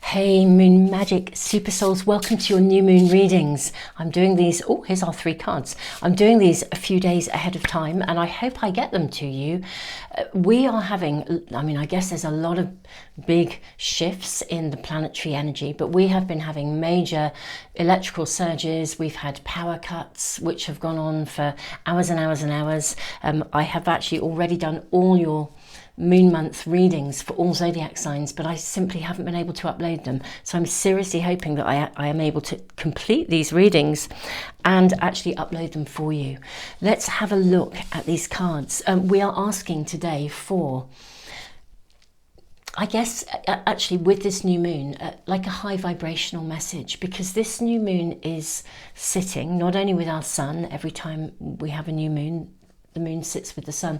Hey Moon Magic Super Souls, welcome to your new moon readings. I'm doing these, oh here's our 3 cards. I'm doing these a few days ahead of time and I hope I get them to you. We are having, I guess there's a lot of big shifts in the planetary energy, but we have been having major electrical surges. We've had power cuts which have gone on for hours and hours and hours. I have actually already done all your moon month readings for all zodiac signs, but I simply haven't been able to upload them. So I'm seriously hoping that I am able to complete these readings and actually upload them for you. Let's have a look at these cards. We are asking today for, I guess, actually with this new moon, like a high vibrational message, because this new moon is sitting not only with our sun. Every time we have a new moon, the moon sits with the sun.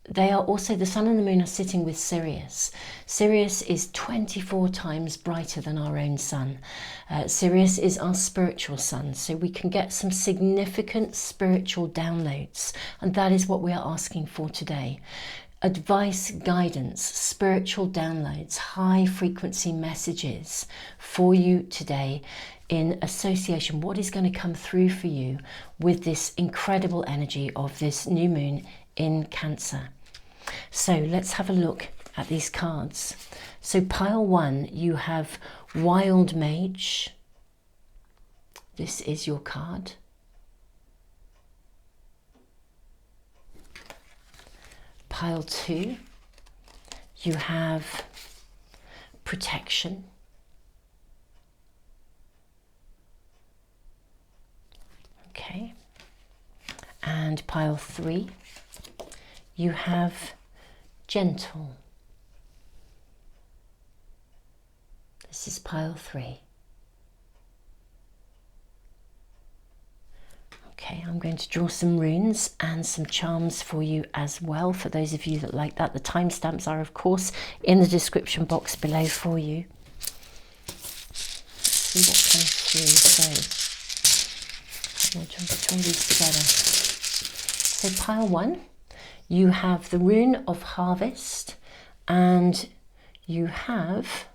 They are also, the sun and the moon are sitting with Sirius. Sirius is 24 times brighter than our own sun. Sirius is our spiritual sun, so we can get some significant spiritual downloads, and that is what we are asking for today. Advice, guidance, spiritual downloads, high frequency messages for you today in association. What is going to come through for you with this incredible energy of this new moon in Cancer? So let's have a look at these cards. So pile 1, you have Wild Mage. This is your card. Pile 2, you have Protection. Okay. And pile 3, you have Gentle. This is pile 3. Okay, I'm going to draw some runes and some charms for you as well, for those of you that like that. The timestamps are, of course, in the description box below for you. Let's see what comes through. So, I'm going to try these together. So, pile 1. You have the rune of harvest, and you have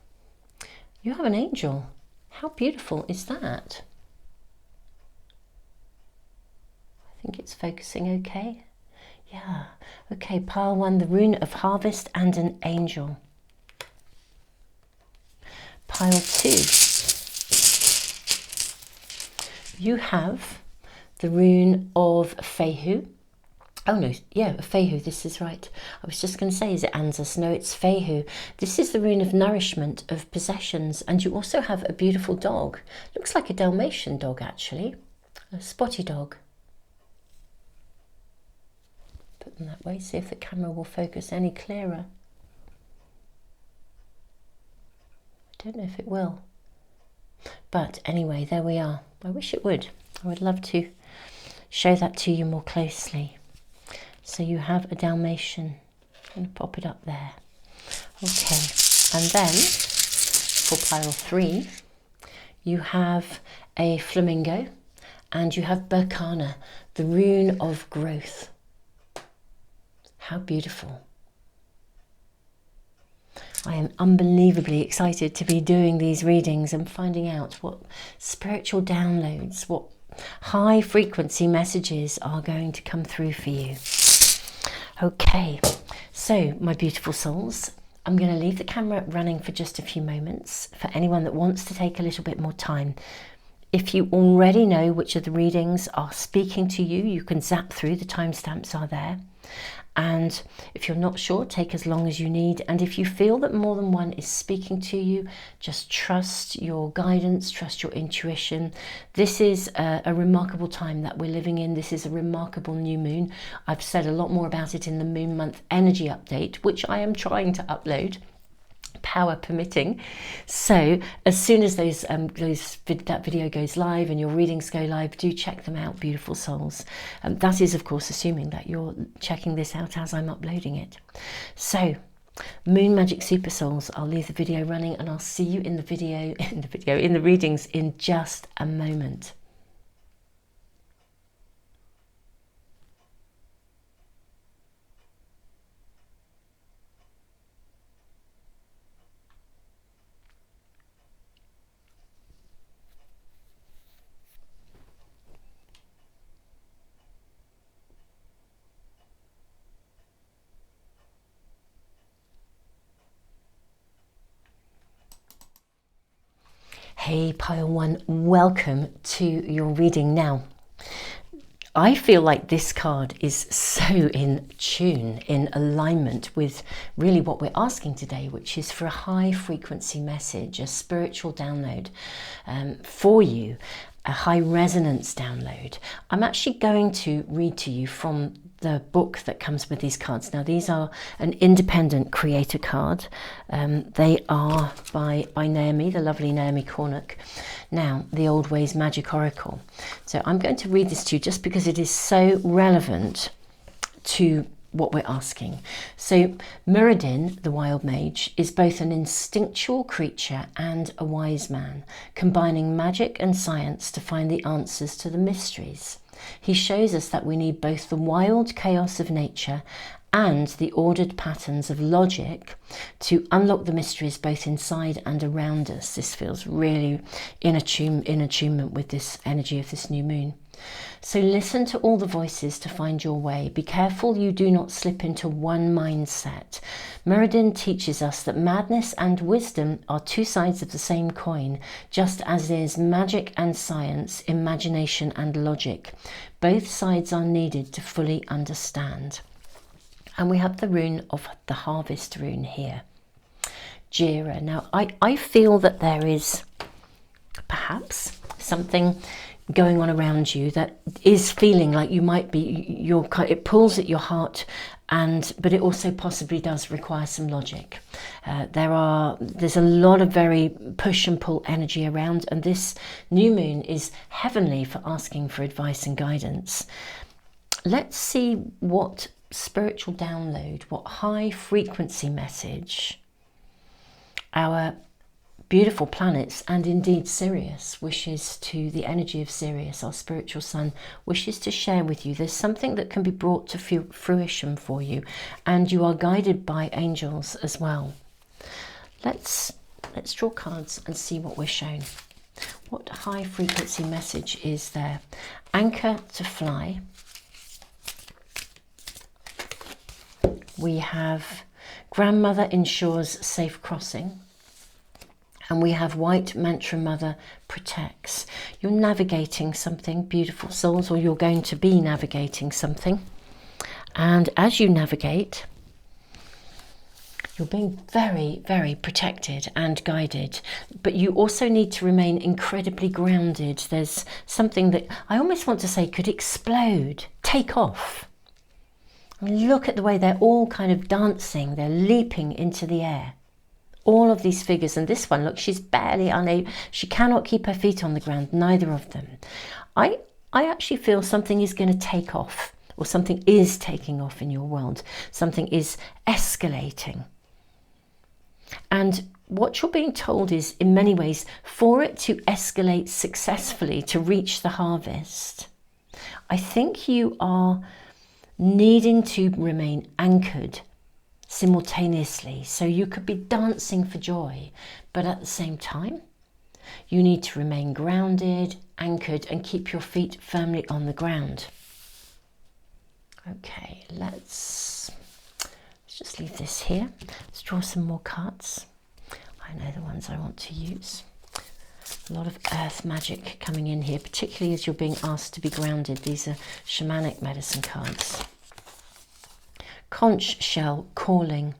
an angel. How beautiful is that? I think it's focusing okay. Yeah. Okay, pile 1, the rune of harvest and an angel. Pile 2, you have the rune of Fehu. Oh no, yeah, Fehu, this is right. I was just going to say, is it Anzus? No, it's Fehu. This is the rune of nourishment, of possessions, and you also have a beautiful dog. Looks like a Dalmatian dog, actually. A spotty dog. Put them that way, see if the camera will focus any clearer. I don't know if it will. But anyway, there we are. I wish it would. I would love to show that to you more closely. So you have a Dalmatian. I'm going to pop it up there. Okay, and then for pile 3, you have a flamingo and you have Berkana, the rune of growth. How beautiful. I am unbelievably excited to be doing these readings and finding out what spiritual downloads, what high frequency messages are going to come through for you. Okay, so my beautiful souls, I'm going to leave the camera running for just a few moments for anyone that wants to take a little bit more time. If you already know which of the readings are speaking to you, you can zap through, the timestamps are there. And if you're not sure, take as long as you need. And if you feel that more than one is speaking to you, just trust your guidance, trust your intuition. This is a remarkable time that we're living in. This is a remarkable new moon. I've said a lot more about it in the moon month energy update, which I am trying to upload, power permitting. So as soon as that video goes live and your readings go live, do check them out, beautiful souls. That is, of course, assuming that you're checking this out as I'm uploading it. So Moon Magic Super Souls, I'll leave the video running and I'll see you in the readings in just a moment. Hey Pile 1, welcome to your reading now. I feel like this card is so in tune, in alignment with really what we're asking today, which is for a high frequency message, a spiritual download for you, a high resonance download. I'm actually going to read to you from the book that comes with these cards. Now, these are an independent creator card. They are by Naomi, the lovely Naomi Cornuck. Now, the Old Ways Magic Oracle. So I'm going to read this to you just because it is so relevant to what we're asking. So Muradin, the wild mage, is both an instinctual creature and a wise man, combining magic and science to find the answers to the mysteries. He shows us that we need both the wild chaos of nature and the ordered patterns of logic to unlock the mysteries both inside and around us. This feels really in attunement with this energy of this new moon. So listen to all the voices to find your way. Be careful you do not slip into one mindset. Muradin teaches us that madness and wisdom are two sides of the same coin, just as is magic and science, imagination and logic. Both sides are needed to fully understand. And we have the rune of the harvest rune here, Jira. Now, I feel that there is perhaps something going on around you that is feeling like you might be, it pulls at your heart, but it also possibly does require some logic. There's a lot of very push and pull energy around, and this new moon is heavenly for asking for advice and guidance. Let's see what spiritual download, what high frequency message our beautiful planets, and indeed Sirius wishes to, the energy of Sirius, our spiritual sun, wishes to share with you. There's something that can be brought to fruition for you, and you are guided by angels as well. Let's draw cards and see what we're shown. What high frequency message is there? Anchor to fly. We have grandmother ensures safe crossing. And we have white mantra mother protects. You're navigating something, beautiful souls, or you're going to be navigating something. And as you navigate, you're being very, very protected and guided. But you also need to remain incredibly grounded. There's something that I almost want to say could explode, take off. I mean, look at the way they're all kind of dancing. They're leaping into the air. All of these figures, and this one, look, she's barely unable, she cannot keep her feet on the ground, neither of them. I actually feel something is going to take off, or something is taking off in your world. Something is escalating. And what you're being told is, in many ways, for it to escalate successfully, to reach the harvest, I think you are needing to remain anchored simultaneously. So you could be dancing for joy, but at the same time you need to remain grounded, anchored, and keep your feet firmly on the ground. Okay, let's just leave this here. Let's draw some more cards. I know the ones I want to use. A lot of earth magic coming in here, particularly as you're being asked to be grounded. These are shamanic medicine cards. Conch shell calling.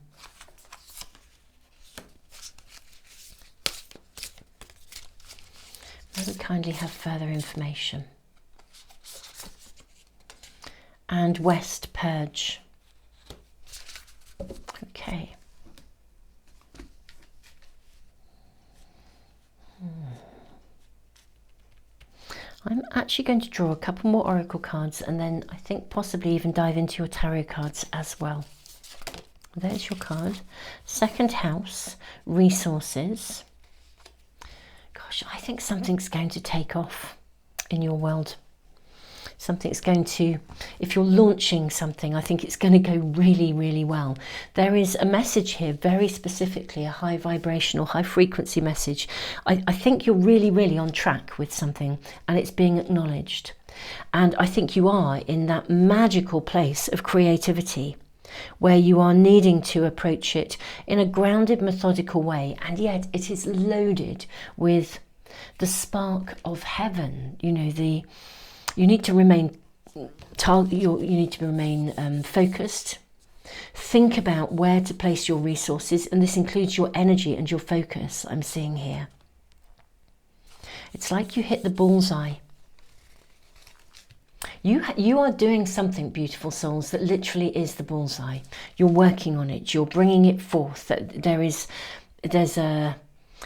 May we kindly have further information. And west purge. Okay. I'm actually going to draw a couple more oracle cards, and then I think possibly even dive into your tarot cards as well. There's your card. Second house, resources. Gosh, I think something's going to take off in your world. Something's going to, if you're launching something, I think it's going to go really, really well. There is a message here, very specifically, a high vibrational, high frequency message. I think you're really, really on track with something, and it's being acknowledged. And I think you are in that magical place of creativity, where you are needing to approach it in a grounded, methodical way, and yet it is loaded with the spark of heaven. You know, you need to remain focused. Think about where to place your resources, and this includes your energy and your focus. I'm seeing here. It's like you hit the bullseye. You are doing something, beautiful souls, that literally is the bullseye. You're working on it. You're bringing it forth.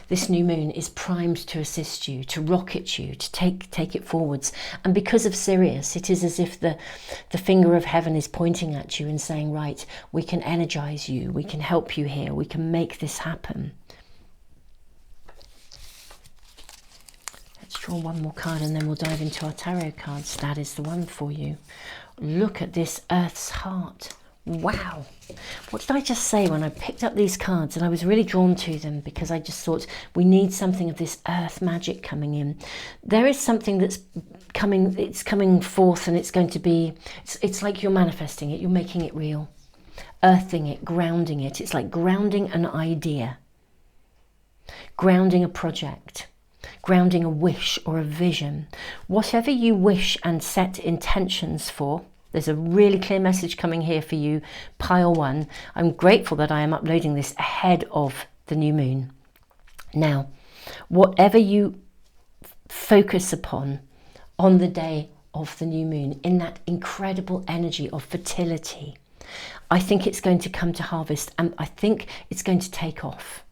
This new moon is primed to assist you, to rocket you, to take it forwards. And because of Sirius, it is as if the finger of heaven is pointing at you and saying, right, we can energize you, we can help you here, we can make this happen. Let's draw one more card and then we'll dive into our tarot cards. That is the one for you. Look at this Earth's heart. Wow. What did I just say when I picked up these cards? And I was really drawn to them because I just thought we need something of this earth magic coming in. There is something that's coming, it's coming forth, and it's going to be, it's like you're manifesting it, you're making it real. Earthing it, grounding it. It's like grounding an idea, grounding a project, grounding a wish or a vision. Whatever you wish and set intentions for, there's a really clear message coming here for you, pile one. I'm grateful that I am uploading this ahead of the new moon. Now, whatever you focus upon on the day of the new moon, in that incredible energy of fertility, I think it's going to come to harvest, and I think it's going to take off.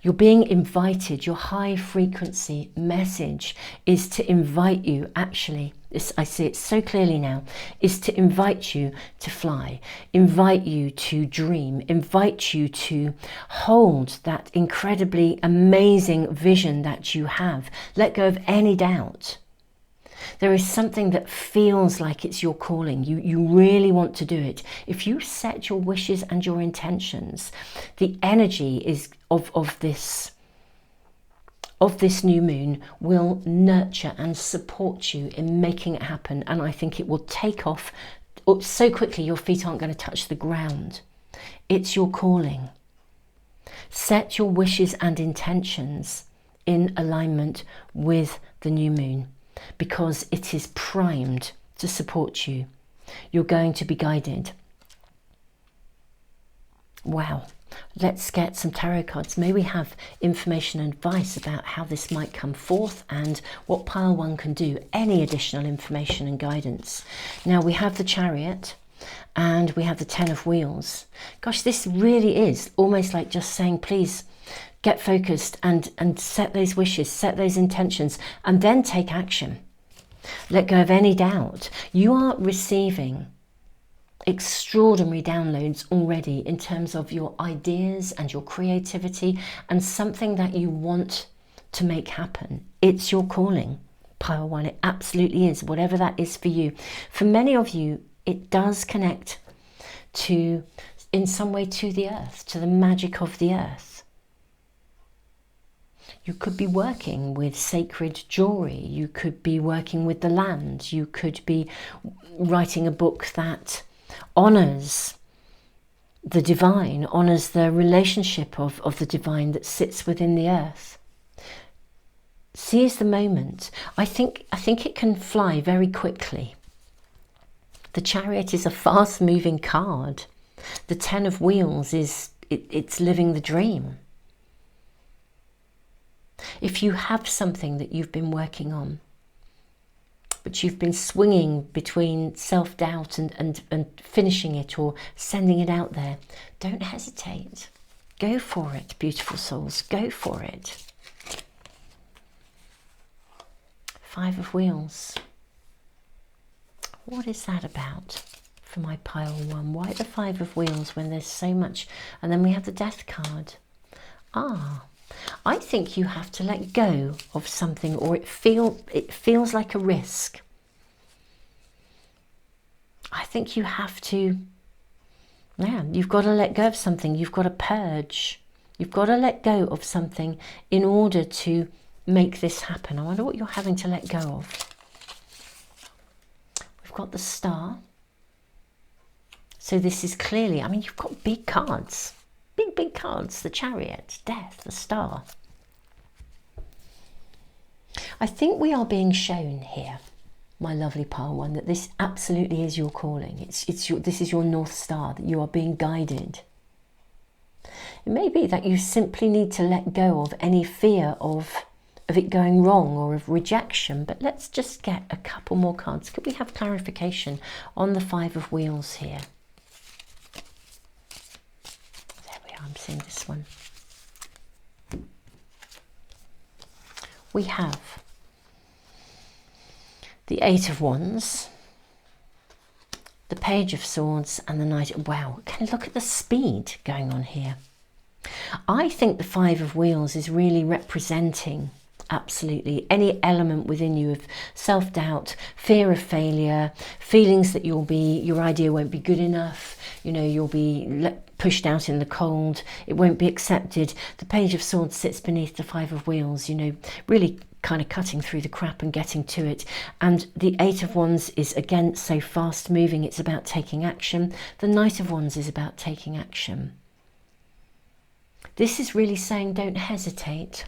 You're being invited. Your high frequency message is to invite you, actually, this, I see it so clearly now, is to invite you to fly, invite you to dream, invite you to hold that incredibly amazing vision that you have. Let go of any doubt. There is something that feels like it's your calling. You really want to do it. If you set your wishes and your intentions, the energy is of this new moon will nurture and support you in making it happen. And I think it will take off so quickly your feet aren't going to touch the ground. It's your calling. Set your wishes and intentions in alignment with the new moon, because it is primed to support you. You're going to be guided. Wow. Let's get some tarot cards. May we have information and advice about how this might come forth and what pile one can do. Any additional information and guidance. Now we have the Chariot and we have the Ten of Wheels. Gosh, this really is almost like just saying, please get focused and set those wishes, set those intentions, and then take action. Let go of any doubt. You are receiving extraordinary downloads already in terms of your ideas and your creativity and something that you want to make happen. It's your calling, pile one. It absolutely is, whatever that is for you. For many of you, it does connect to, in some way, to the earth, to the magic of the earth. You could be working with sacred jewelry. You could be working with the land. You could be writing a book that honours the divine, honours the relationship of the divine that sits within the earth. Seize the moment. I think it can fly very quickly. The Chariot is a fast-moving card. The Ten of Wheels is it's living the dream. If you have something that you've been working on, but you've been swinging between self-doubt and finishing it or sending it out there, don't hesitate. Go for it, beautiful souls. Go for it. Five of Wheels. What is that about for my pile one? Why the Five of Wheels when there's so much? And then we have the Death card. I think you have to let go of something, or it feels like a risk. I think you have to, you've got to let go of something. You've got to purge. You've got to let go of something in order to make this happen. I wonder what you're having to let go of. We've got the Star. So this is clearly, I mean, you've got big cards. Big cards. The Chariot, Death, the Star. I think we are being shown here, my lovely pile one, that this absolutely is your calling. This is your North Star, that you are being guided. It may be that you simply need to let go of any fear of it going wrong or of rejection, but let's just get a couple more cards. Could we have clarification on the Five of Wheels here? There we are, I'm seeing this one. We have the Eight of Wands, the Page of Swords, and the Knight. Wow, can you look at the speed going on here? I think the Five of Wheels is really representing absolutely any element within you of self-doubt, fear of failure, feelings that your idea won't be good enough, you know, you'll be pushed out in the cold, it won't be accepted. The Page of Swords sits beneath the Five of Wheels, you know, really kind of cutting through the crap and getting to it. And the Eight of Wands is again so fast moving, it's about taking action. The Knight of Wands is about taking action. This is really saying don't hesitate.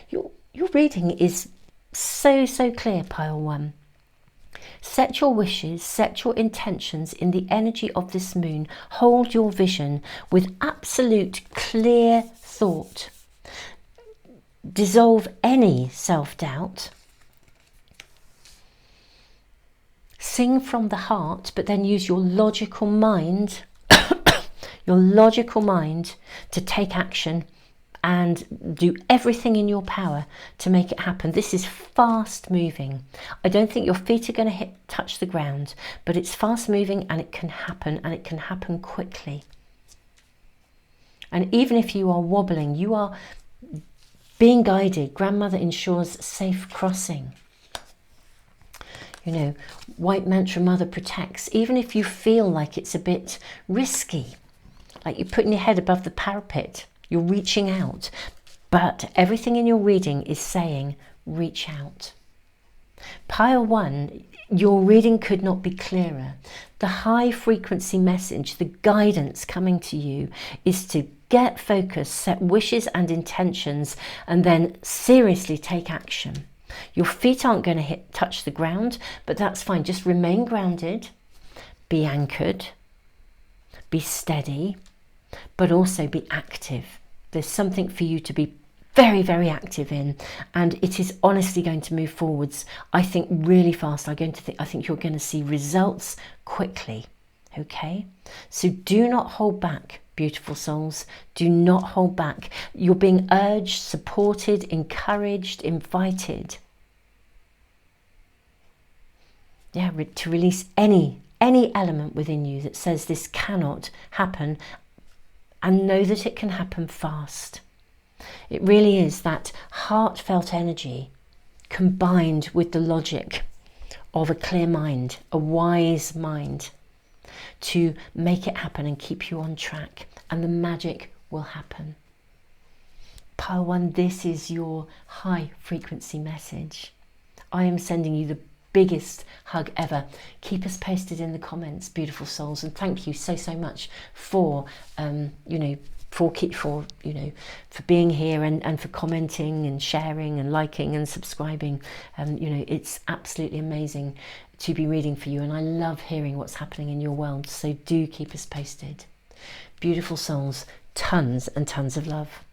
Your reading is so clear, pile one. Set your wishes, set your intentions in the energy of this moon. Hold your vision with absolute clear thought. Dissolve any self-doubt. Sing from the heart, but then use your logical mind, to take action and do everything in your power to make it happen. This is fast moving. I don't think your feet are going to touch the ground, but it's fast moving and it can happen, and it can happen quickly. And even if you are wobbling, you are being guided. Grandmother ensures safe crossing. You know, white mantra, mother protects. Even if you feel like it's a bit risky, like you're putting your head above the parapet, you're reaching out, but everything in your reading is saying reach out. Pile one, your reading could not be clearer. The high frequency message, the guidance coming to you is to get focused, set wishes and intentions, and then seriously take action. Your feet aren't going to touch the ground, but that's fine. Just remain grounded, be anchored, be steady, but also be active. There's something for you to be very active in, and it is honestly going to move forwards, I think, really fast. I think you're going to see results quickly. Okay, so do not hold back, beautiful souls. Do not hold back. You're being urged, supported, encouraged, invited, to release any element within you that says this cannot happen, and know that it can happen fast. It really is that heartfelt energy combined with the logic of a clear mind, a wise mind, to make it happen and keep you on track, and the magic will happen. Pile one, this is your high frequency message. I am sending you the biggest hug ever. Keep us posted in the comments, beautiful souls, and thank you so much for for being here and for commenting and sharing and liking and subscribing. It's absolutely amazing to be reading for you, and I love hearing what's happening in your world, so do keep us posted. Beautiful souls, tons and tons of love.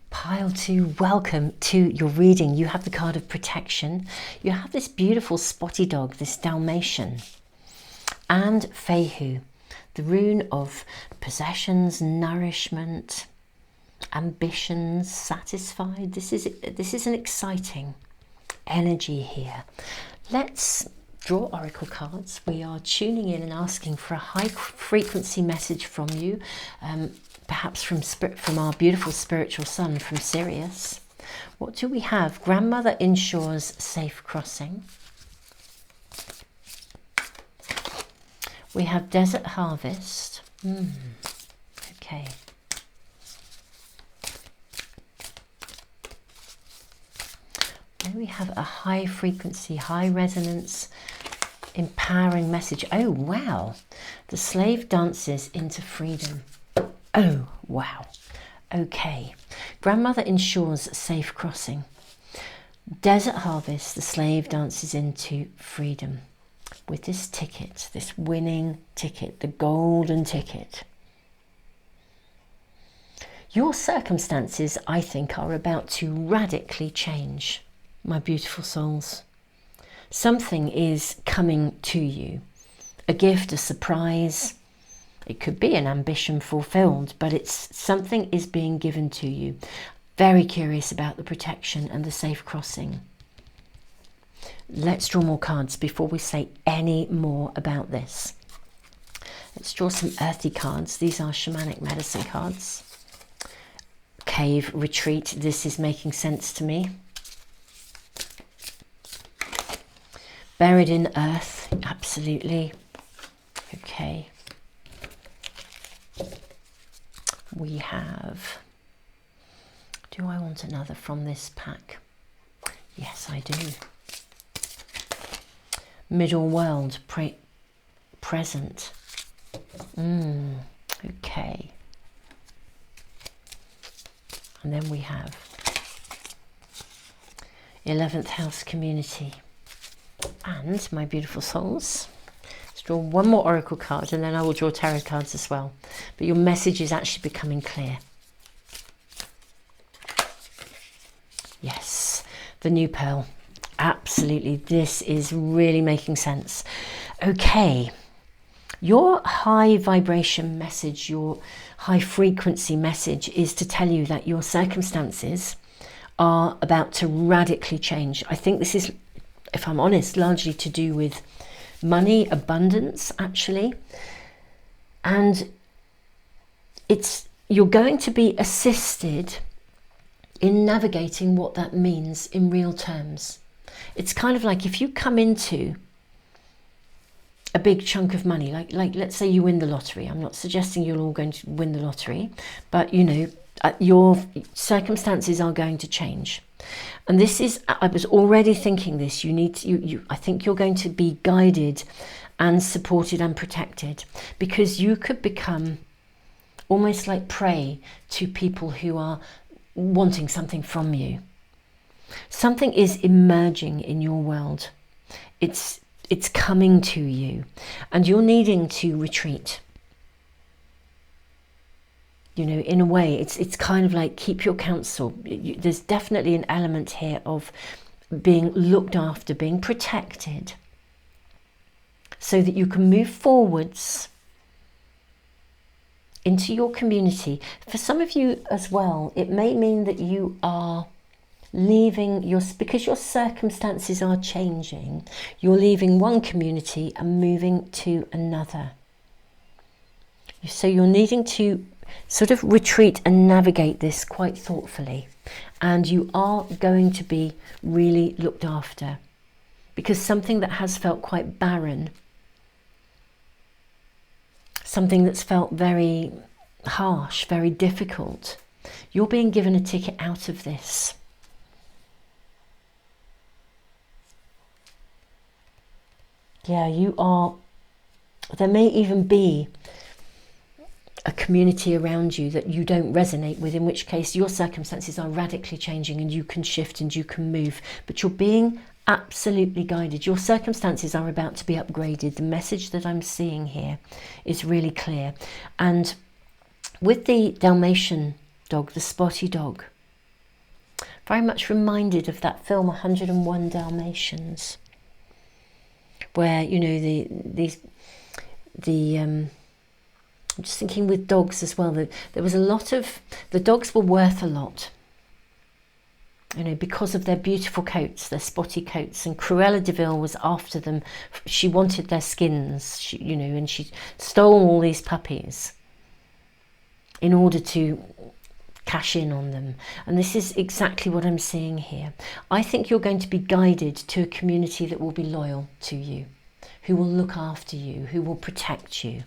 Pile two, welcome to your reading. You have the card of protection. You have this beautiful spotty dog, this Dalmatian, and Fehu, the rune of possessions, nourishment, ambitions, satisfied. This is an exciting energy here. Let's draw oracle cards. We are tuning in and asking for a high frequency message from you, perhaps from our beautiful spiritual son, from Sirius. What do we have? Grandmother ensures safe crossing. We have desert harvest. Okay. Then we have a high frequency, high resonance, empowering message. Oh, wow. The slave dances into freedom. Oh, wow. Okay. Grandmother ensures safe crossing. Desert harvest, the slave dances into freedom. With this ticket, this winning ticket, the golden ticket. Your circumstances, I think, are about to radically change, my beautiful souls. Something is coming to you. A gift, a surprise. It could be an ambition fulfilled, but it's something is being given to you. Very curious about the protection and the safe crossing. Let's draw more cards before we say any more about this. Let's draw some earthy cards. These are shamanic medicine cards. Cave, retreat. This is making sense to me. Buried in earth. Absolutely. Okay. We have... Do I want another from this pack? Yes, I do. Middle world, present. Okay. And then we have 11th house, community. And my beautiful souls, let's draw one more oracle card and then I will draw tarot cards as well. But your message is actually becoming clear. Yes, the new pearl. Absolutely, this is really making sense. Okay, your high vibration message, your high frequency message is to tell you that your circumstances are about to radically change. I think this is, if I'm honest, largely to do with money, abundance, actually. And you're going to be assisted in navigating what that means in real terms. It's kind of like if you come into a big chunk of money, like let's say you win the lottery. I'm not suggesting you're all going to win the lottery, but you know, your circumstances are going to change. And this is, I was already thinking this, I think you're going to be guided and supported and protected, because you could become almost like prey to people who are wanting something from you. Something is emerging in your world. It's coming to you and you're needing to retreat. You know, in a way, it's kind of like keep your counsel. There's definitely an element here of being looked after, being protected, so that you can move forwards into your community. For some of you as well, it may mean that you are leaving because your circumstances are changing. You're leaving one community and moving to another. So you're needing to sort of retreat and navigate this quite thoughtfully. And you are going to be really looked after, because something that has felt quite barren, something that's felt very harsh, very difficult, you're being given a ticket out of this. Yeah, you are. There may even be a community around you that you don't resonate with, in which case your circumstances are radically changing and you can shift and you can move, but you're being absolutely guided. Your circumstances are about to be upgraded. The message that I'm seeing here is really clear. And with the Dalmatian dog, the spotty dog, very much reminded of that film 101 Dalmatians, where, you know, I'm just thinking with dogs as well, that there was a lot of, the dogs were worth a lot, you know, because of their beautiful coats, their spotty coats, and Cruella de Vil was after them. She wanted their skins, you know, and she stole all these puppies in order to cash in on them. And this is exactly what I'm seeing here. I think you're going to be guided to a community that will be loyal to you, who will look after you, who will protect you.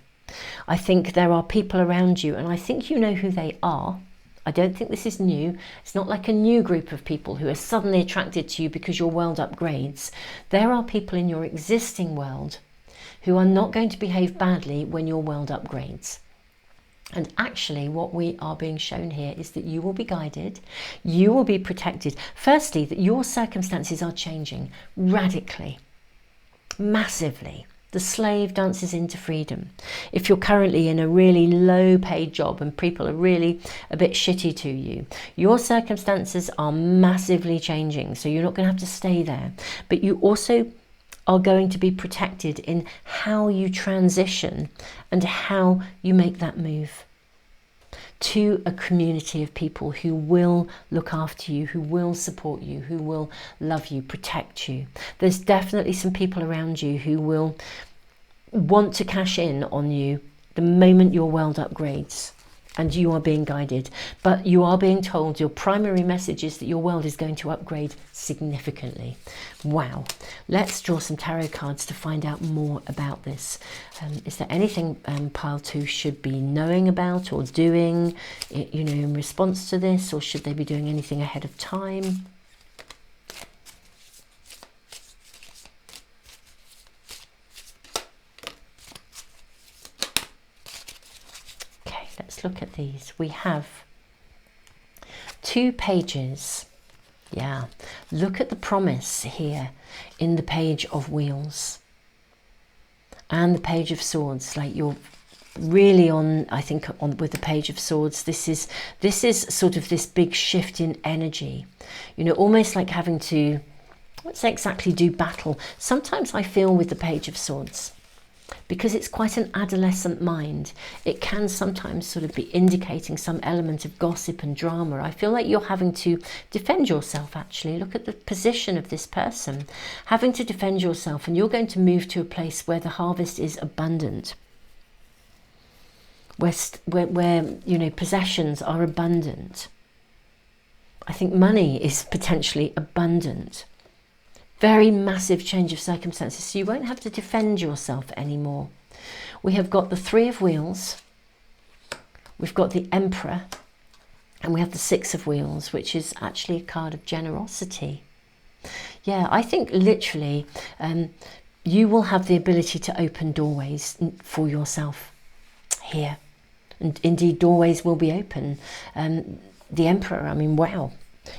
I think there are people around you, and I think you know who they are. I don't think this is new. It's not like a new group of people who are suddenly attracted to you because your world upgrades. There are people in your existing world who are not going to behave badly when your world upgrades. And actually what we are being shown here is that you will be guided, you will be protected. Firstly, that your circumstances are changing radically, massively. The slave dances into freedom. If you're currently in a really low paid job and people are really a bit shitty to you, your circumstances are massively changing. So you're not going to have to stay there. But you also are going to be protected in how you transition and how you make that move to a community of people who will look after you, who will support you, who will love you, protect you. There's definitely some people around you who will want to cash in on you the moment your world upgrades and you are being guided. But you are being told, your primary message is that your world is going to upgrade significantly. Wow. Let's draw some tarot cards to find out more about this. Is there anything pile 2 should be knowing about or doing, you know, in response to this, or should they be doing anything ahead of time? Let's look at these. We have 2 pages. Yeah, look at the promise here in the Page of Wheels and the Page of Swords. Like, you're really on, I think, on with the Page of Swords. This is sort of this big shift in energy, you know, almost like having to, let's say, exactly do battle. Sometimes I feel with the Page of Swords, because it's quite an adolescent mind, it can sometimes sort of be indicating some element of gossip and drama. I feel like you're having to defend yourself, actually. Look at the position of this person, having to defend yourself, and you're going to move to a place where the harvest is abundant, where you know, possessions are abundant. I think money is potentially abundant. Very massive change of circumstances, so you won't have to defend yourself anymore. We have got the 3 of Wheels, we've got the Emperor, and we have the 6 of Wheels, which is actually a card of generosity. Yeah, I think literally you will have the ability to open doorways for yourself here. And indeed, doorways will be open. The Emperor, I mean, wow.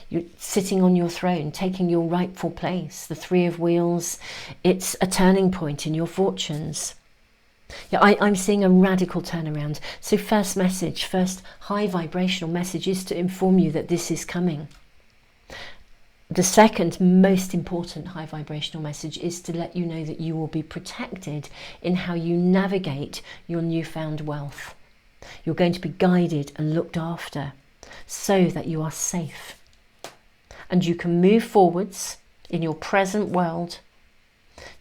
You're sitting on your throne, taking your rightful place. The 3 of Wheels, it's a turning point in your fortunes. Yeah, I'm seeing a radical turnaround. So first message, first high vibrational message is to inform you that this is coming. The second most important high vibrational message is to let you know that you will be protected in how you navigate your newfound wealth. You're going to be guided and looked after so that you are safe. And you can move forwards in your present world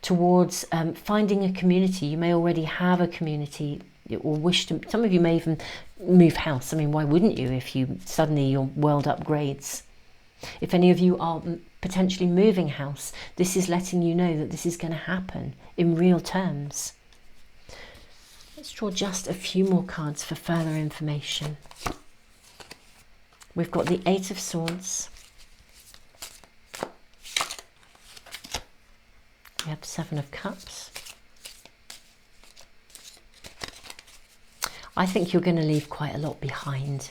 towards finding a community. You may already have a community or wish to. Some of you may even move house. I mean, why wouldn't you if you suddenly your world upgrades? If any of you are potentially moving house, this is letting you know that this is going to happen in real terms. Let's draw just a few more cards for further information. We've got the 8 of Swords. We have 7 of Cups. I think you're going to leave quite a lot behind,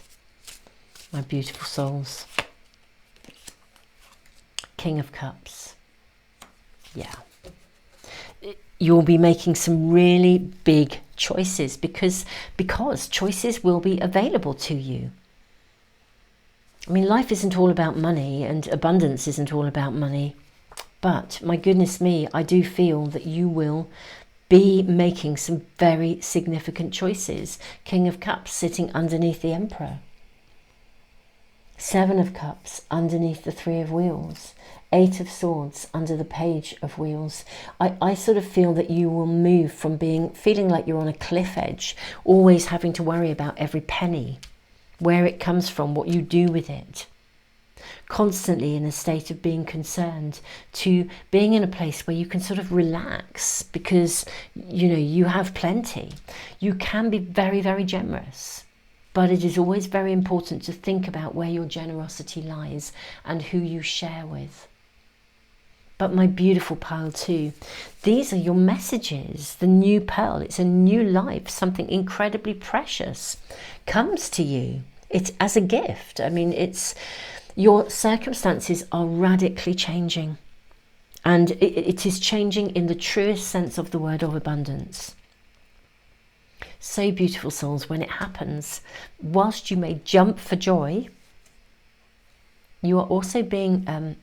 my beautiful souls. King of Cups. Yeah. You'll be making some really big choices because choices will be available to you. I mean, life isn't all about money and abundance isn't all about money. But my goodness me, I do feel that you will be making some very significant choices. King of Cups sitting underneath the Emperor. 7 of Cups underneath the 3 of Wheels. 8 of Swords under the Page of Wheels. I sort of feel that you will move from feeling like you're on a cliff edge, always having to worry about every penny, where it comes from, what you do with it. Constantly in a state of being concerned, to being in a place where you can sort of relax because, you know, you have plenty. You can be very, very generous, but it is always very important to think about where your generosity lies and who you share with. But my beautiful pile 2, these are your messages. The new pearl, it's a new life, something incredibly precious comes to you. It's as a gift. I mean, it's your circumstances are radically changing, and it is changing in the truest sense of the word of abundance. So beautiful, souls, when it happens, whilst you may jump for joy, you are also being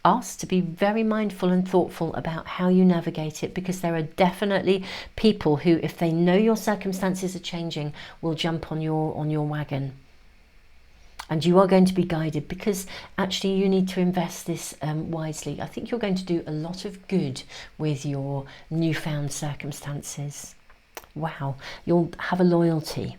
asked to be very mindful and thoughtful about how you navigate it, because there are definitely people who, if they know your circumstances are changing, will jump on your wagon. And you are going to be guided, because actually you need to invest this wisely. I think you're going to do a lot of good with your newfound circumstances. Wow, you'll have a loyalty.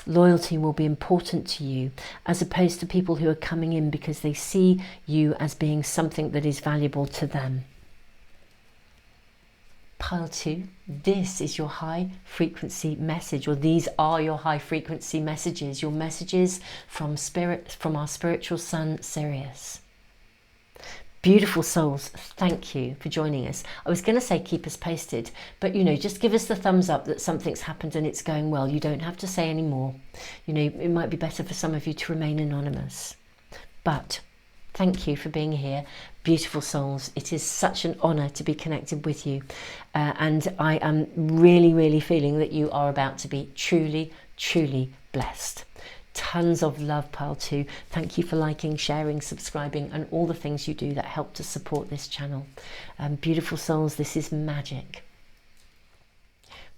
Loyalty will be important to you, as opposed to people who are coming in because they see you as being something that is valuable to them. Pile 2, this is your high frequency message, or these are your high frequency messages, your messages from spirit, from our spiritual sun, Sirius. Beautiful souls, thank you for joining us. I was going to say keep us posted, but you know, just give us the thumbs up that something's happened and it's going well. You don't have to say any more. You know, it might be better for some of you to remain anonymous. But thank you for being here, beautiful souls. It is such an honor to be connected with you. And I am really, really feeling that you are about to be truly, truly blessed. Tons of love, pile 2. Thank you for liking, sharing, subscribing, and all the things you do that help to support this channel. Beautiful souls, this is magic.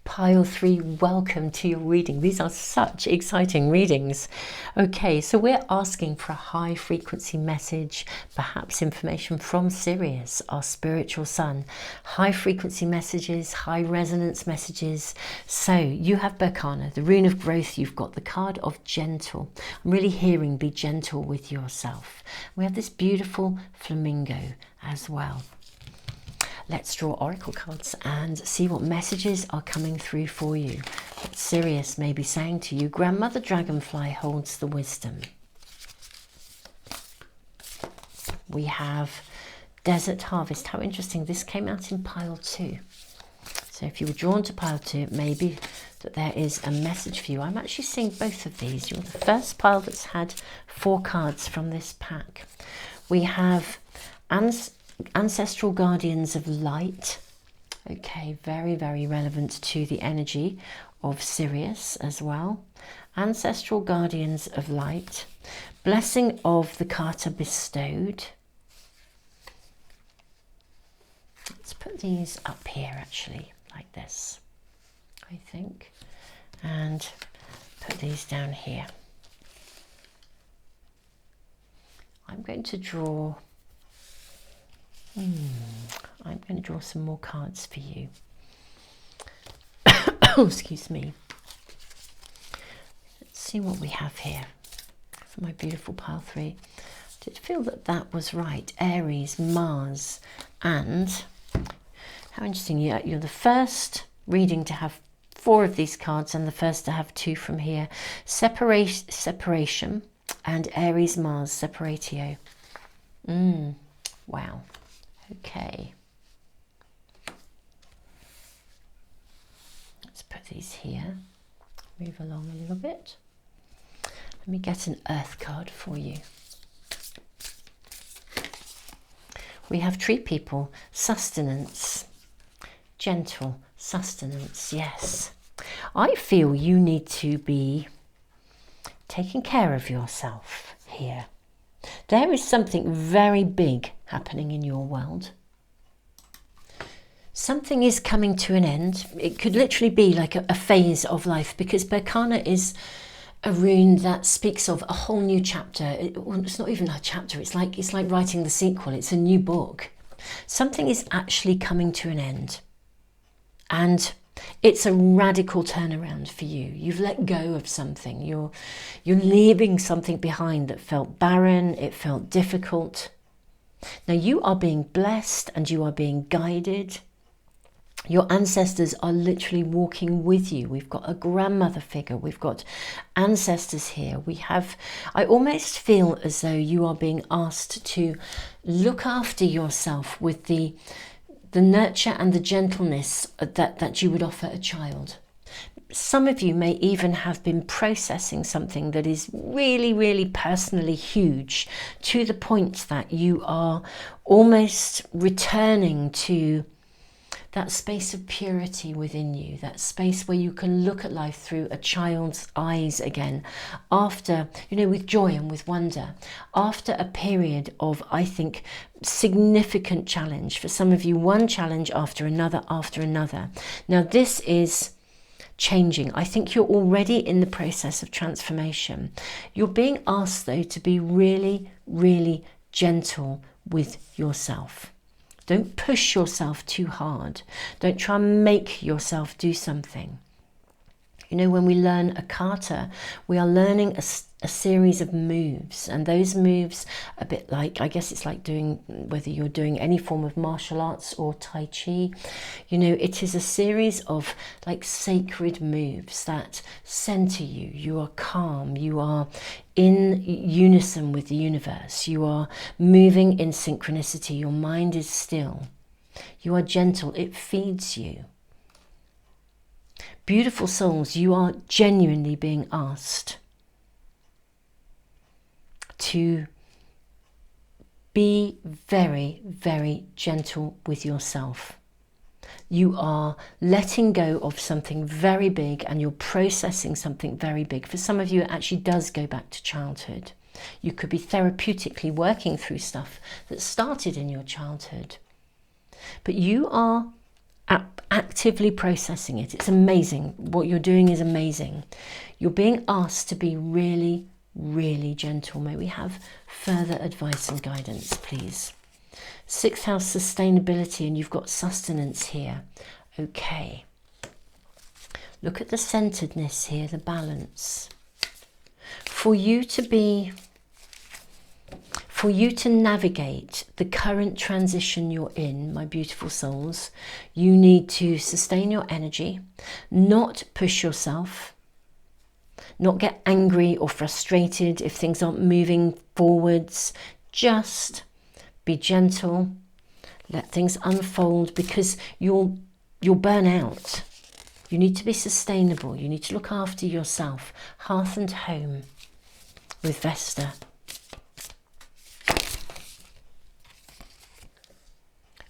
Pile 3, welcome to your reading. These are such exciting readings. Okay, so we're asking for a high frequency message, perhaps information from Sirius, our spiritual sun. High frequency messages, high resonance messages. So you have Berkana, the rune of growth. You've got the card of gentle. I'm really hearing be gentle with yourself. We have this beautiful flamingo as well. Let's draw oracle cards and see what messages are coming through for you. What Sirius may be saying to you. Grandmother Dragonfly holds the wisdom. We have Desert Harvest. How interesting. This came out in pile 2. So if you were drawn to pile 2, it may be that there is a message for you. I'm actually seeing both of these. You're the first pile that's had 4 cards from this pack. We have Ancestral Guardians of Light. Okay, very, very relevant to the energy of Sirius as well. Ancestral Guardians of Light. Blessing of the Carta Bestowed. Let's put these up here actually, like this, I think. And put these down here. I'm going to draw I'm going to draw some more cards for you. Oh, excuse me. Let's see what we have here for my beautiful pile 3. I did feel that that was right. Aries, Mars, and how interesting. You're the first reading to have 4 of these cards and the first to have 2 from here. Separation and Aries, Mars, Separatio. Wow. Okay, let's put these here, move along a little bit. Let me get an earth card for you. We have Tree People, sustenance, gentle, sustenance, yes. I feel you need to be taking care of yourself here. There is something very big happening in your world. Something is coming to an end. It could literally be like a phase of life, because Berkana is a rune that speaks of a whole new chapter. It's not even a chapter. It's like writing the sequel. It's a new book. Something is actually coming to an end. And it's a radical turnaround for you. You've let go of something. You're leaving something behind that felt barren. It felt difficult. Now you are being blessed and you are being guided. Your ancestors are literally walking with you. We've got a grandmother figure. We've got ancestors here. I almost feel as though you are being asked to look after yourself with the nurture and the gentleness that you would offer a child. Some of you may even have been processing something that is really, really personally huge, to the point that you are almost returning to that space of purity within you, that space where you can look at life through a child's eyes again, after, with joy and with wonder, after a period of, I think, significant challenge. For some of you, one challenge after another after another. Now, this is changing. I think you're already in the process of transformation. You're being asked, though, to be really, really gentle with yourself. Don't push yourself too hard. Don't try and make yourself do something. When we learn a kata, we are learning a series of moves, and those moves, a bit like, I guess it's like whether you're doing any form of martial arts or Tai Chi, it is a series of like sacred moves that center you. You are calm, you are in unison with the universe, you are moving in synchronicity, your mind is still, you are gentle, it feeds you. Beautiful souls, you are genuinely being asked to be very, very gentle with yourself. You are letting go of something very big, and you're processing something very big. For some of you, it actually does go back to childhood. You could be therapeutically working through stuff that started in your childhood. But you are actively processing it. It's amazing. What you're doing is amazing. You're being asked to be really, really gentle. May we have further advice and guidance, please? 6th house, sustainability, and you've got sustenance here. Okay. Look at the centeredness here, the balance. For you to navigate the current transition you're in, my beautiful souls, you need to sustain your energy, not push yourself, not get angry or frustrated if things aren't moving forwards. Just be gentle, let things unfold, because you'll burn out. You need to be sustainable. You need to look after yourself. Hearth and home with Vesta.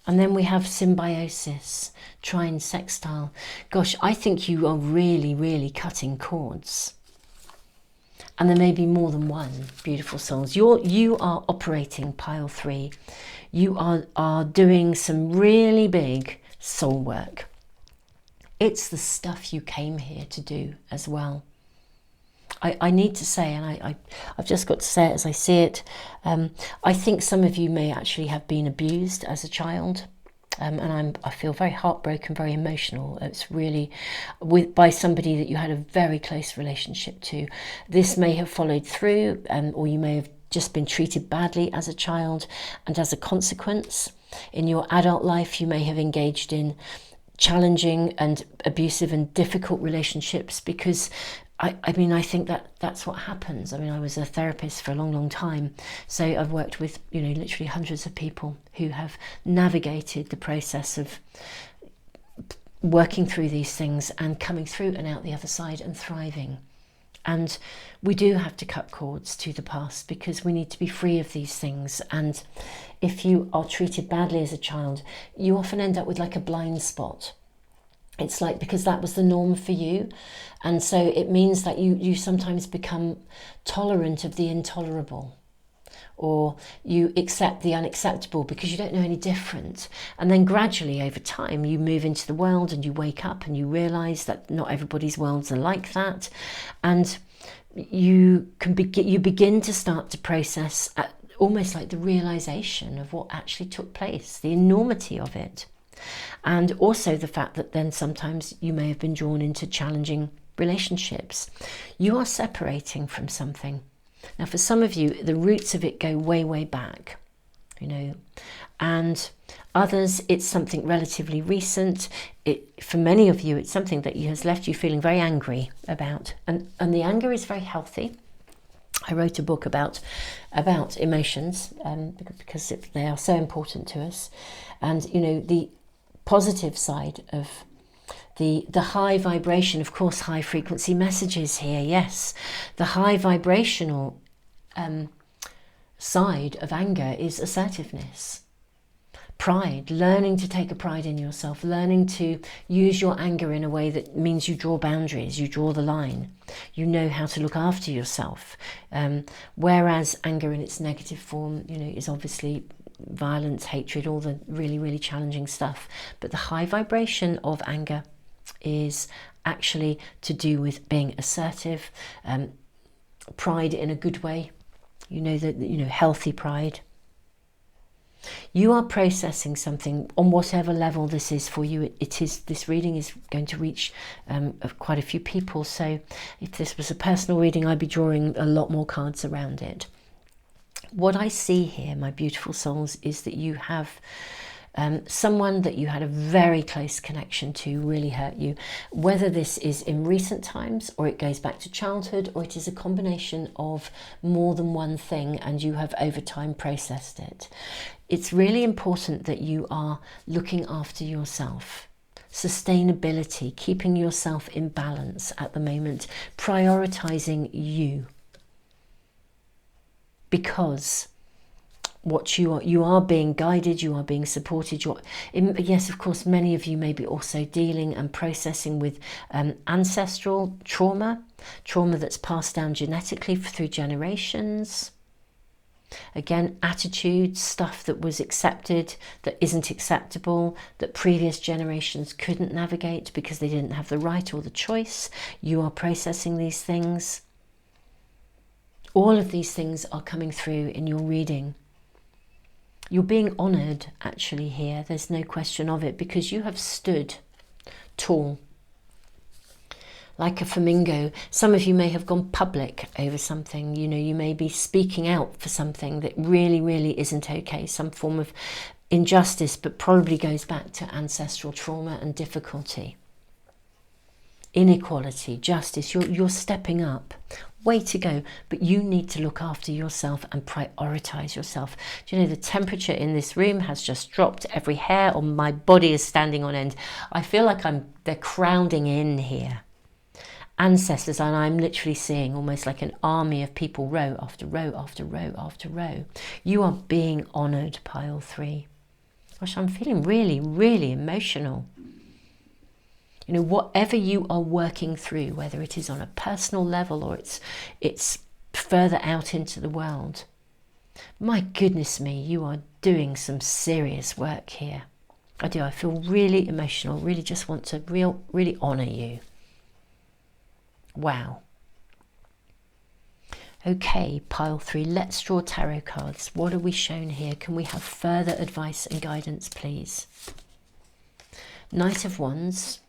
And then we have symbiosis, trine, sextile. Gosh, I think you are really, really cutting cords. And there may be more than one, beautiful souls. You are operating pile 3. You are doing some really big soul work. It's the stuff you came here to do as well. I need to say, and I've just got to say it as I see it, I think some of you may actually have been abused as a child. And I feel very heartbroken, very emotional. It's really by somebody that you had a very close relationship to. This may have followed through, or you may have just been treated badly as a child, and as a consequence, in your adult life, you may have engaged in challenging and abusive and difficult relationships, because I mean, I think that's what happens. I mean, I was a therapist for a long, long time. So I've worked with, literally hundreds of people who have navigated the process of working through these things and coming through and out the other side and thriving. And we do have to cut cords to the past, because we need to be free of these things. And if you are treated badly as a child, you often end up with like a blind spot. It's like, because that was the norm for you. And so it means that you sometimes become tolerant of the intolerable, or you accept the unacceptable because you don't know any different. And then gradually over time, you move into the world and you wake up and you realize that not everybody's worlds are like that. And you begin to start to process almost like the realization of what actually took place, the enormity of it. And also the fact that then sometimes you may have been drawn into challenging relationships. You are separating from something. Now, for some of you, the roots of it go way, way back, And others, it's something relatively recent. For many of you, it's something that has left you feeling very angry about. And the anger is very healthy. I wrote a book about emotions because they are so important to us. And, you know, the positive side of the high vibration, of course, high frequency messages here, yes. The high vibrational side of anger is assertiveness. Pride, learning to take a pride in yourself, learning to use your anger in a way that means you draw boundaries, you draw the line, you know how to look after yourself. Whereas anger in its negative form, you know, is obviously violence, hatred, all the really, really challenging stuff. But the high vibration of anger is actually to do with being assertive, pride in a good way, you know, healthy pride. You are processing something on whatever level this is for you. This reading is going to reach quite a few people. So if this was a personal reading, I'd be drawing a lot more cards around it. What I see here, my beautiful souls, is that you have someone that you had a very close connection to really hurt you. Whether this is in recent times or it goes back to childhood, or it is a combination of more than one thing and you have over time processed it. It's really important that you are looking after yourself. Sustainability, keeping yourself in balance at the moment, prioritizing you. Because what you are being guided, you are being supported. Yes, of course, many of you may be also dealing and processing with ancestral trauma that's passed down genetically through generations. Again, attitudes, stuff that was accepted, that isn't acceptable, that previous generations couldn't navigate because they didn't have the right or the choice. You are processing these things. All of these things are coming through in your reading. You're being honoured, actually, here. There's no question of it, because you have stood tall. Like a flamingo. Some of you may have gone public over something. You know, you may be speaking out for something that really, really isn't okay. Some form of injustice, but probably goes back to ancestral trauma and difficulty. Inequality, justice, you're stepping up. Way to go, but you need to look after yourself and prioritize yourself. Do you know, the temperature in this room has just dropped. Every hair on my body is standing on end. I feel like they're crowding in here. Ancestors, and I'm literally seeing almost like an army of people, row after row after row after row. You are being honored, pile 3. Gosh, I'm feeling really, really emotional. You know, whatever you are working through, whether it is on a personal level or it's further out into the world, my goodness me, you are doing some serious work here. I do. I feel really emotional, really just want to really honour you. Wow. Okay, pile 3, let's draw tarot cards. What are we shown here? Can we have further advice and guidance, please? Knight of Wands.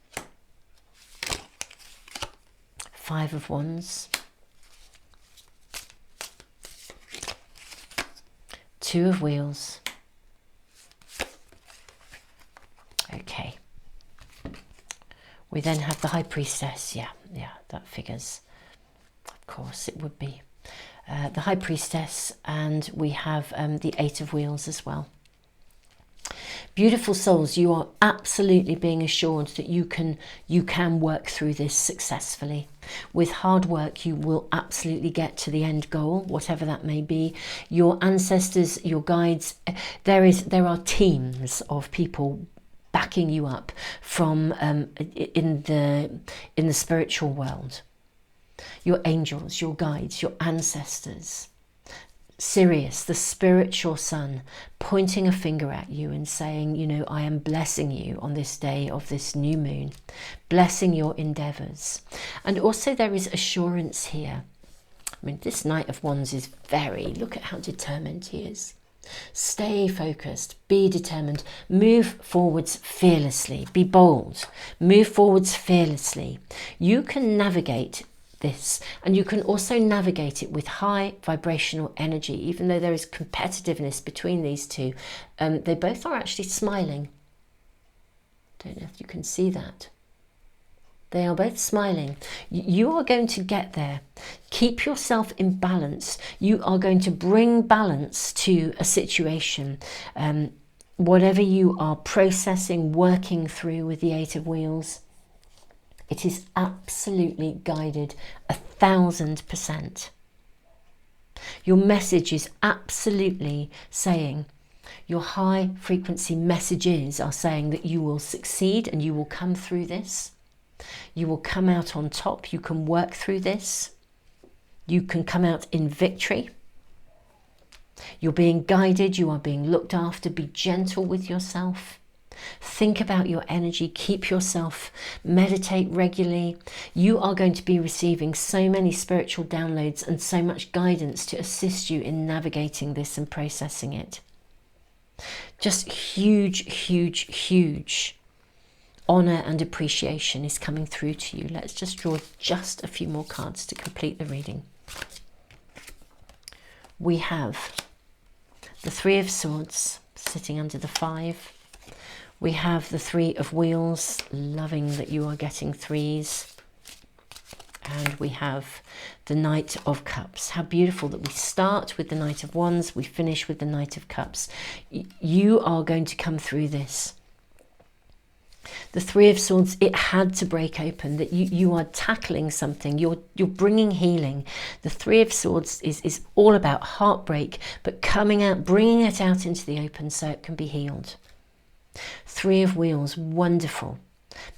5 of Wands, 2 of Wheels. Okay. We then have the High Priestess. Yeah, that figures. Of course, it would be. The High Priestess, and we have the 8 of Wheels as well. Beautiful souls, you are absolutely being assured that you can work through this successfully. With hard work, you will absolutely get to the end goal, whatever that may be. Your ancestors, your guides, there are teams of people backing you up from in the spiritual world. Your angels, your guides, your ancestors. Sirius, the spiritual sun, pointing a finger at you and saying, you know, I am blessing you on this day of this new moon, blessing your endeavours. And also there is assurance here. I mean, this Knight of Wands is look at how determined he is. Stay focused, be determined, move forwards fearlessly, be bold, move forwards fearlessly. You can navigate this, and you can also navigate it with high vibrational energy. Even though there is competitiveness between these two, they both are actually smiling. Don't know if you can see that. They are both smiling. You are going to get there. Keep yourself in balance. You are going to bring balance to a situation. Whatever you are processing, working through with the Eight of Wheels, it is absolutely guided 1000%. Your message is absolutely saying, your high frequency messages are saying that you will succeed and you will come through this. You will come out on top. You can work through this. You can come out in victory. You're being guided. You are being looked after. Be gentle with yourself. Think about your energy. Keep yourself. Meditate regularly. You are going to be receiving so many spiritual downloads and so much guidance to assist you in navigating this and processing it. Just huge, huge, huge honour and appreciation is coming through to you. Let's just draw just a few more cards to complete the reading. We have the Three of Swords sitting under the Five. We have the Three of Wheels, loving that you are getting threes. And we have the Knight of Cups. How beautiful that we start with the Knight of Wands, we finish with the Knight of Cups. You are going to come through this. The Three of Swords, it had to break open, that you are tackling something, you're bringing healing. The Three of Swords is all about heartbreak, but coming out, bringing it out into the open so it can be healed. Three of Wheels, wonderful,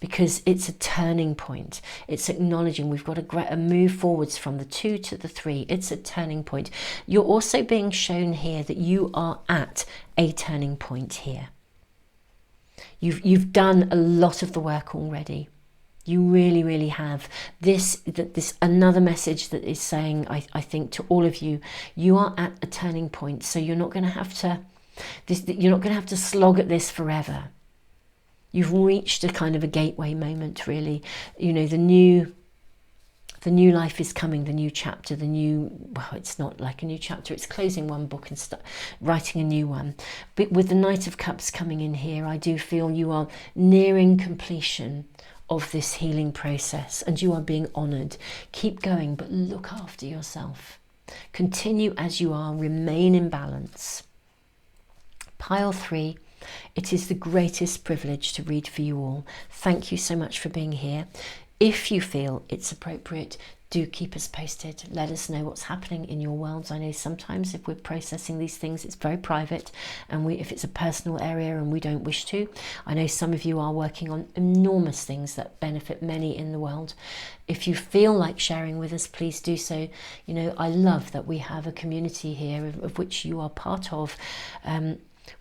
because it's a turning point. It's acknowledging we've got a move forwards from the 2 to the 3. It's a turning point. You're also being shown here that you are at a turning point here. You've done a lot of the work already. You really, really have. This another message that is saying, I think, to all of you, you are at a turning point. So you're not going to have to. You're not going to have to slog at this forever. You've reached a kind of a gateway moment, really. You know, the new life is coming, the new chapter, well, it's not like a new chapter, it's closing one book and writing a new one. But with the Knight of Cups coming in here, I do feel you are nearing completion of this healing process and you are being honoured. Keep going, but look after yourself. Continue as you are, remain in balance. Pile 3. It is the greatest privilege to read for you all. Thank you so much for being here. If you feel it's appropriate, do keep us posted. Let us know what's happening in your worlds. I know sometimes if we're processing these things, it's very private, and if it's a personal area and we don't wish to. I know some of you are working on enormous things that benefit many in the world. If you feel like sharing with us, please do so. You know, I love that we have a community here of which you are part of,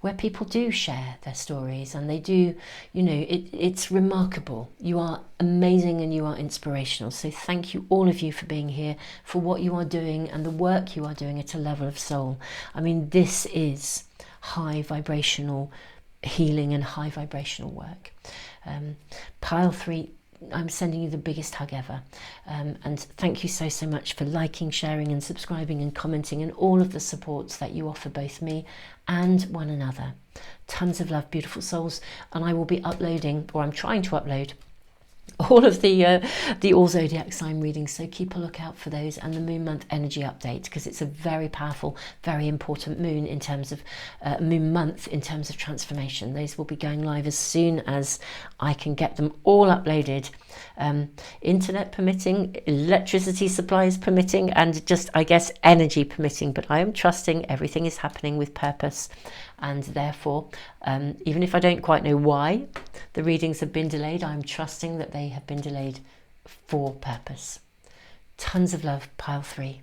where people do share their stories and they do, you know, it's remarkable. You are amazing and you are inspirational. So thank you, all of you, for being here, for what you are doing and the work you are doing at a level of soul. I mean, this is high vibrational healing and high vibrational work. Pile 3, I'm sending you the biggest hug ever, and thank you so much for liking, sharing and subscribing and commenting and all of the supports that you offer both me and one another. Tons of love, beautiful souls, and I will be uploading, or I'm trying to upload, all of the all zodiac sign readings, so keep a lookout for those, and the moon month energy update, because it's a very powerful, very important moon in terms of moon month in terms of transformation. Those will be going live as soon as I can get them all uploaded, internet permitting, electricity supplies permitting, and just, I guess, energy permitting. But I am trusting everything is happening with purpose, and therefore, even if I don't quite know why the readings have been delayed, I'm trusting that they have been delayed for purpose. Tons of love, Pile 3.